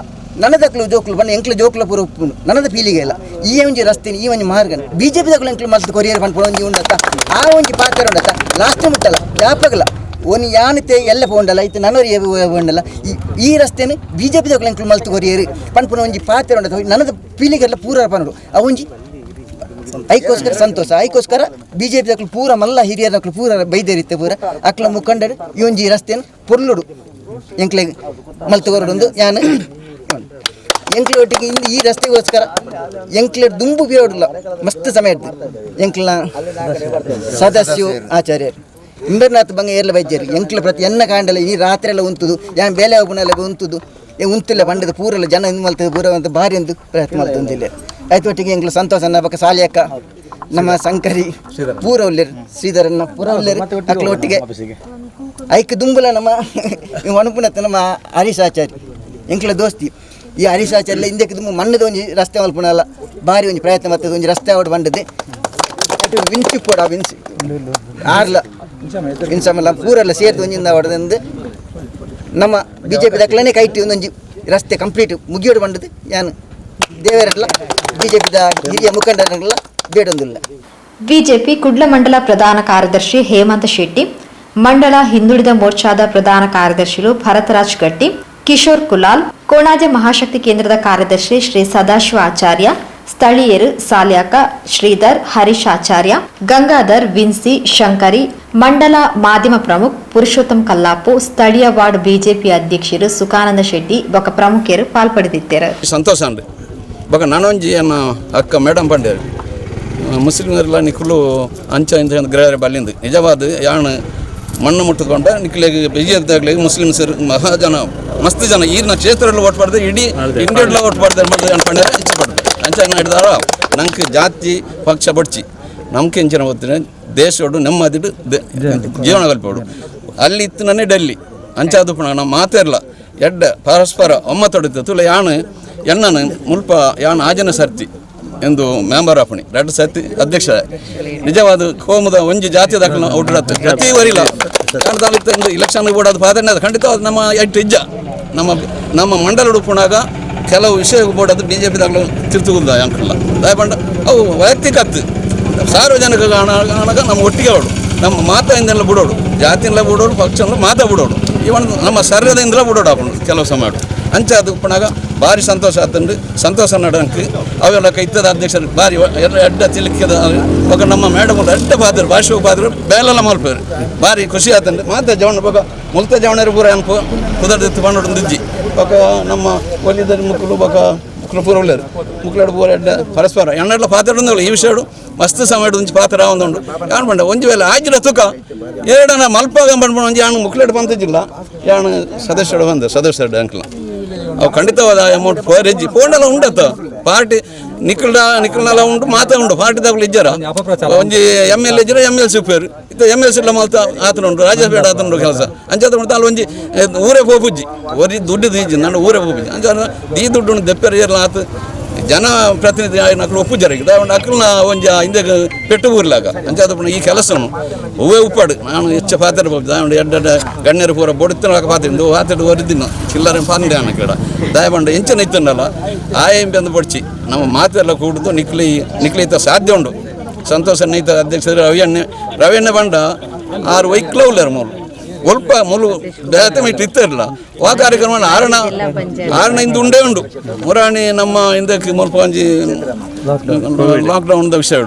ನನ್ನದಕ್ಲು ಜೋಕ್ಲು ಬಣ್ಣ ಎಂಕ್ಲು ಜೋಕ್ಲ ಪೂರ ಉಪ್ಪುನು ನನ್ನದ ಪೀಲಿಗೆ ಇಲ್ಲ ಈ ಒಂಜಿ ರಸ್ತೆ ಈ ಒಂಜಿ ಮಾರ್ಗನ BJP ದಕ್ಲು ಎಂಕ್ಲು ಮಲ್ತ ಕೊರಿಯರ್ ಪಂಡ್ಪುಣ ಒಂಜಿ ಉಂಡತ್ತ ಆ ಒಂಜಿ ಪಾತ್ರ ಉಂಡತ್ತ ಲಾಸ್ಟ್ ಮುಟ್ಟಲ್ಲ ವ್ಯಾಪಕಲ್ಲ ಒಂದು ಯಾನತೆ ಎಲ್ಲ ಪೋಂಡಲ್ಲ ಇತ್ತು ನನವರಿ ಪೋಂಡಲ್ಲ ಈ ರಸ್ತೆನು BJP ದಕ್ಲು ಎಂಕ್ಲು ಮಲ್ತ ಕೊರಿಯರ್ ಪಂಡ್ಪುಣ ಒಂಜಿ ಪಾತ್ರ ಉಂಡತ್ತ ನನ್ನದ ಪೀಲಿಗೆಲ್ಲ ಪೂರ ಪನ್ನಡು ಅವೊಂಜಿ ಐಕೋಸ್ಕರ ಸಂತೋಷ ಐಕೋಸ್ಕರ BJP ದಕ್ಲು ಪೂರ ಮಲ್ಲ ಹಿರಿಯರ ಪೂರ ಬೈದೇರಿತ್ತೆ ಪೂರ ಅಕ್ಲ ಮುಖಂಡರು ಈ ಒಂಜಿ ರಸ್ತೆಯನ್ನು ಪೊರ್ಲುಡು ಎಂಕ್ಲೆ ಮಲ್ತುಗೊರಡೊಂದು ಯಾನು ಎಂಕ್ಲೆ ಒಟ್ಟಿಗೆ ಇಂದು ಈ ರಸ್ತೆಗೋಸ್ಕರ ಎಂಕ್ಲೆ ದುಂಬು ಬಿಯೋಡಿಲ್ಲ ಮಸ್ತ್ ಸಮಯ ಇರ್ತದೆ ಎಂಕ್ಲ ಸದಸ್ಯರು ಆಚಾರ್ಯರು ಇಂಬರ್ನಾಥ್ ಬಂಗ ಏರ್ಲ ಬೈದ್ಯರು ಎಂಕ್ಲ ಪ್ರತಿ ಎನ್ನ ಕಾಂಡಲ್ಲ ಈ ರಾತ್ರಿ ಎಲ್ಲ ಉಂತುದು ಯಾನ್ ಬೇಲೆ ಒಬ್ಬನೆಲ್ಲ ಉಂತುದು ಉಂತಿಲ್ಲ ಬಂಡದ ಪೂರೆಲ್ಲ ಜನ ಇದು ಮಲ್ತದೆ ಪೂರ ಅಂತ ಭಾರಿ ಒಂದು ಪ್ರಯತ್ನ ಮಾಡ್ತಂದಿಲ್ಲ ಆಯ್ತು ಒಟ್ಟಿಗೆ ಎಂಕ್ಲ ಸಂತೋಷ ಬಕ್ಕ ಸಾಲಿಯಕ್ಕ ನಮ್ಮ ಸಂಕರಿ ಪೂರ ಒಳ್ಳೆರು ಶ್ರೀಧರನ್ನ ಪೂರ ಒಳ್ಳೆರು ಅಕ್ಲ ಒಟ್ಟಿಗೆ ಐಕ್ ದುಂಬುಲ ನಮ್ಮ ಅನುಪುಣತ್ ನಮ್ಮ ಹರೀಶ್ ಆಚಾರ್ಯ ಎಂಕ್ಲ ದೋಸ್ತಿ ಈ ಹರೀಶ್ ಆಚಾರ್ಯ ಹಿಂದಕ್ಕೆ ತುಂಬ ಮಣ್ಣದ ಒಂಜಿ ರಸ್ತೆ ಮಲ್ಪುಣಲ್ಲ ಭಾರಿ ಒಂಜಿ ಪ್ರಯತ್ನ ಮಾಡ್ತದೆ ಒಂಜಿ ರಸ್ತೆ ಆವಡ್ ಬಂಡದೆ ವಿನ್ಸಿ ಕೂಡ ವಿನ್ಸಿ ಆರ್ಲ ವಿನ್ಸಮಲ್ಲ ಪೂರೆಲ್ಲ ಸೇರ್ದು ಒಂಜಿಂದ ಹೊಡೆದಂದು ನಮ್ಮ BJP ದಕ್ಲನೇ ಕೈಟಿ ಒಂದೊಂಜಿ ರಸ್ತೆ ಕಂಪ್ಲೀಟ್ ಮುಗಿಯೋಡು ಬಂಡದು ಯಾನು ದೇವರೆಲ್ಲ BJP ಹಿರಿಯ ಮುಖಂಡರೆಲ್ಲ ಬೇಡೊಂದಿಲ್ಲ. ಬಿಜೆಪಿ ಕುಡ್ಲ ಮಂಡಲ ಪ್ರಧಾನ ಕಾರ್ಯದರ್ಶಿ ಹೇಮಂತ್ ಶೆಟ್ಟಿ, ಮಂಡಲ ಹಿಂದುಳಿದ ಮೋರ್ಚಾದ ಪ್ರಧಾನ ಕಾರ್ಯದರ್ಶಿಗಳು ಭರತರಾಜ್ ಗಟ್ಟಿ, ಕಿಶೋರ್ ಕುಲಾಲ್, ಕೋಣಾಜೆ ಮಹಾಶಕ್ತಿ ಕೇಂದ್ರದ ಕಾರ್ಯದರ್ಶಿ ಶ್ರೀ ಸದಾಶಿವ ಆಚಾರ್ಯ, ಸ್ಥಳೀಯರು ಸಾಲ್ಯಾಕ, ಶ್ರೀಧರ್, ಹರೀಶ್ ಆಚಾರ್ಯ, ಗಂಗಾಧರ್, ವಿನ್ಸಿ, ಶಂಕರಿ, ಮಂಡಲ ಮಾಧ್ಯಮ ಪ್ರಮುಖ್ ಪುರುಷೋತ್ತಮ್ ಕಲ್ಲಾಪು, ಸ್ಥಳೀಯ ವಾರ್ಡ್ ಬಿಜೆಪಿ ಅಧ್ಯಕ್ಷರು ಸುಖಾನಂದ ಶೆಟ್ಟಿ ಬೊಕ ಪ್ರಮುಖರು ಪಾಲ್ಪಡಿದಿದ್ದಾರೆ. ಸಂತೋಷ ಅಂడి ಬೊಕ ನಾನೊಂಜಿ ಅನ್ನ ಅಕ್ಕ ಮೇಡಮ್ ಪಂಡೇರು ಮುಸ್ಲಿಮರೆಲ್ಲ ನಿಕ್ಕಲು ಅಂಚ ಇಂಚ ಗ್ರಹ ಬಲ್ಲಿಂದು ನಿಜವಾದ ಯಾಣ ಮಣ್ಣು ಮುಟ್ಟುಕೊಂಡ ನಿಕ್ಲಿಗೆ ಬಿಜೆಪಿದಾಗ್ಲಿಗೆ ಮುಸ್ಲಿಮ್ಸ್ ಮಹಾಜನ ಮಸ್ತ್ ಜನ ಈಗಿನ ಕ್ಷೇತ್ರದಲ್ಲಿ ಓಟ್ ಮಾಡಿದ್ರೆ ಇಡೀ ಇಂಡಿಯಾಡ್ಲ ಓಟ್ ಮಾಡಿದ್ರೆ ಮಾಡಿದ್ರೆ ಅನ್ಕೊಂಡ್ರೆ ಇಚ್ಛೆ ಪಡ್ತಾರೆ ಅಂಚಾಗ ಹಿಡಿದಾರ ನಂಗೆ ಜಾತಿ ಪಕ್ಷ ಬಡ್ಚಿ ನಮ್ಗೆ ಹೆಂಚಿನ ಓದ್ತೀನಿ ದೇಶೋಡು ನೆಮ್ಮದಿಡು ಜೀವನ ಕಲ್ಪೋಡು ಅಲ್ಲಿ ಇತ್ತು ನನ್ನೇ ಡೆಲ್ಲಿ ಅಂಚಾದು ಪುಣ ನಾವು ಮಾತಾಡಲ್ಲ ಎಡ್ಡ ಪರಸ್ಪರ ಒಮ್ಮತೊಡಿತು ತುಲ ಯಾನು ಎಣ್ಣನ ಮುಲ್ಪ ಯಾನು ಆಜನ ಸರ್ತಿ ಎಂದು ಮೆಂಬರ್ ಆಪಣಿ 2 ಸರ್ತಿ ಅಧ್ಯಕ್ಷ ನಿಜವಾದ ಕೋಮದ ಒಂಜಿ ಜಾತಿ ದಾಖಲ ಔಟ್ರತ್ತೆ ಪ್ರತಿ ವರಿಲ್ಲ ಕಾರಣದಾಲಿತ್ತು ಇಲೆಕ್ಷನ್ ಓಡೋದು ಪಾದನೆ ಖಂಡಿತ ಅದು ನಮ್ಮ ಎಟ್ಟು ಇಜ್ಜ ನಮ್ಮ ಮಂಡಲ ಉಡುಪುಣಾಗ ಕೆಲವು ವಿಷಯ ಬೋಡೋದು BJP ದಾಗಲು ತಿರ್ತುಗುದ ಅಂಕಲ್ಲ ದಯಪಂಡ ಅವು ವೈಯಕ್ತಿಕ ಹತ್ತು ಸಾರ್ವಜನಿಕ ಕಾರಣಾಗ ನಮ್ಮ ಒಟ್ಟಿಗೆ ಅವಳು ನಮ್ಮ ಮಾತೆಯಿಂದೆಲ್ಲ ಬಿಡೋಡು ಜಾತಿಯೆಲ್ಲ ಬಿಡೋಡು ಪಕ್ಷ ಮಾತಾ ಬಿಡೋಡು ಇವನ್ ನಮ್ಮ ಶರೀರದಿಂದಲೇ ಬಿಡೋಡು ಹಾಕೊಂಡು ಕೆಲವು ಸಮಯ ಅಂಚ ಅದು ಉಪ್ಪಣಾಗ ಭಾರಿ ಸಂತೋಷ ಆತಂಡು ಸಂತೋಷ ನಡಂಕ್ ಅವೆಲ್ಲ ಇತ್ತದ ಅಧ್ಯಕ್ಷರು ಭಾರಿ ಎಡ್ಡ ತಿಲಕ್ಯದ ఒక ನಮ್ಮ ಮೇಡಮ್ ಎಡ್ಡ ಬಾದ್ರು ಭಾಷೆ ಬಾದ್ರು ಬೇಲೆಲ್ಲ ಮಲ್ಪೇರು ಭಾರಿ ಖುಷಿ ಆತಂಡು ಮಾತ ಜವಣ ಬೊಕ ಮುಲ್ತ ಜವಣರು ಪೂರ ಅನ್ಪು ಕುದರ್ದಿತ್ತು ಬಂಡೋಡು ದಿಜ್ಜಿ ಬೊಕ ನಮ್ಮ ಒಲಿದ ಮುಕ್ಕಳು ಬೊಕ ಮುಕ್ಕಳು ಪೂರ ಒಳ್ಳೆರು ಮುಕ್ಕಳು ಪೂರ ಎಡ್ಡ ಪರಸ್ಪರ ಎಣ್ಣೆಲ್ಲ ಪಾತ್ರ ಈ ವಿಷಯ ಮಸ್ತ್ ಸಮಯ ಒಂಜಿ ಪಾತ್ರ ಒಂದುಂಡು ಯಾನು ಬಂಡ ಒಂಜಿ ವೇಳೆ ಆಜಿರ ತುಕ ಎರಡನ ಮಲ್ಪಾಗ ಬಂದ್ಬಿಡು ಒಂಜಿ ಯಾನು ಮುಕ್ಲೆಡ್ ಬಂತಿದ್ದಿಲ್ಲ ಯಾನು ಸದಸ್ಯರು ಬಂದ ಸದಸ್ಯರು ಅಂಕಲ ಅವು ಖಂಡಿತವಾದ ಅಮೌಂಟ್ ಹೆಜ್ಜಿ ಫೋನೆಲ್ಲ ಉಂಡತ್ತ ಪಾರ್ಟಿ ನಿಖಲ್ನೆಲ್ಲ ಉಂಟು ಮಾತಾ ಉಂಟು ಪಾರ್ಟಿದಾಗಲು ಇಜ್ಜಾರ ಒಂಜಿ MLA ಇಜ್ಜರ MLC ಉಪ್ಪೇರು ಇತ್ತು MLC ಇಲ್ಲ ಮಲ್ತ ಆತನ ಉಂಟು ರಾಜೇಶ್ ಬೇಡ ಆತನ ಉಂಟು ಕೆಲಸ ಅಂಚಾದ ಉಂಟು ಅಲ್ಲಿ ಒಂಜಿ ಊರೇ ಹೋಗುಜ್ಜಿ ಒರಿ ದುಡ್ಡು ದೀಜಿ ನಾನು ಊರೇ ಹೋಗುಜ್ಜಿ ಅಂಚಾದ ದಿ ದುಡ್ಡು ಉಂಟು ದೆಪ್ಪೆರ ಇರಲ್ಲ ಆತು ಜನ ಪ್ರತಿನಿಧಿ ನಕಲು ಒಪ್ಪು ಜರಗಿದೆ ಅಕ್ಕಲ್ನ ಒಂಜಿ ಹಿಂದೆ ಪೆಟ್ಟು ಊರ್ಲಾಗ ಅಂಚಾದ ಈ ಕೆಲಸನು ಹೂವೇ ಉಪ್ಪಾಡು ನಾನು ಹೆಚ್ಚು ಪಾತ್ರ ಹೋಗ್ದು ಎಡ್ಡ ಗಣ್ಯರು ಪೂರ ಬೊಡಿತನ ಪಾತ್ರೆ ಪಾತ್ರೆ ಒರಿದಿನ ಚಿಲ್ಲರೆ ಪಾಂಡೆ ಅನ್ನ ಕೇಳ ದಯಬಂಡ ಎಂಚನ ಇತ್ತಂಡಲ್ಲ ಆಯಂಬಿ ಅಂದು ಬಡ್ಚಿ ನಮ್ಮ ಮಾತೆಲ್ಲ ಕೂಡುದು ನಿಕ್ಲಿತ ಸಾಧ್ಯ ಉಂಡು ಸಂತೋಷ ನೈತ ಅಧ್ಯಕ್ಷರು ರವಿಯಣ್ಣ ಬಂಡ 6 ವೈಕ್ಲ ಉಳ್ಳರು ಮೂರು ಒಲ್ಪ ಮುಲು ಬೇತ ಮಿಟ್ಟು ಇತ್ತಿರಲ್ಲ ಆ ಕಾರ್ಯಕ್ರಮ ಆರಣ ಇಂದು ಉಂಡೇ ಉಂಡು ಮುರಾಣಿ ನಮ್ಮ ಹಿಂದಕ್ಕೆ ಮುಲ್ಪ ಒಂಜಿ ಲಾಕ್ಡೌನ್ದ ವಿಷಯ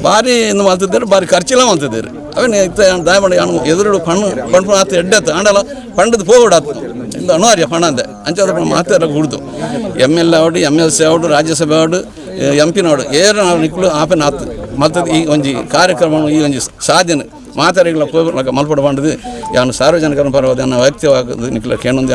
ಭಾರಿ ಇಂದು ಮಾಡ್ತಿದ್ದಾರೆ ಭಾರಿ ಖರ್ಚಿಲ್ಲ ಮಾಡ್ತಿದ್ದಾರೆ ಅವನು ಇತ್ತ ದಯಮಾಡಿ ಎದುರು ಪಣ್ಣು ಆತ ಎಡ್ಡೆತ್ತ ಆಂಡಲ್ಲ ಪಂಡದು ಹೋಗೋಡಾತು ಇಂದು ಅನಿವಾರ್ಯ ಪಣ ಅಂದೆ ಅಂಚೆ ಮಾತೆಲ್ಲ ಕೂಡ್ದು MLA ಅವಡು MLC ಅವಡು ರಾಜ್ಯಸಭೆ ಅವಡು MP ನೋಡು ಏರು ನಾವು ನಿಕ್ಲು ಆಪನ್ ಆತು ಮತ್ತು ಈ ಒಂಜಿ ಕಾರ್ಯಕ್ರಮ ಈ ಒಂಜಿ ಸಾಧನೆ ಮಾತಾಡಿಗಳ ಮಲ್ಪಡ ಬಂಡದು ಯಾನು ಸಾರ್ವಜನಿಕರ ಪರವಾದ ವ್ಯಕ್ತವಾಗುದು ನಿಕ್ಲ ಕೇಳೊಂದು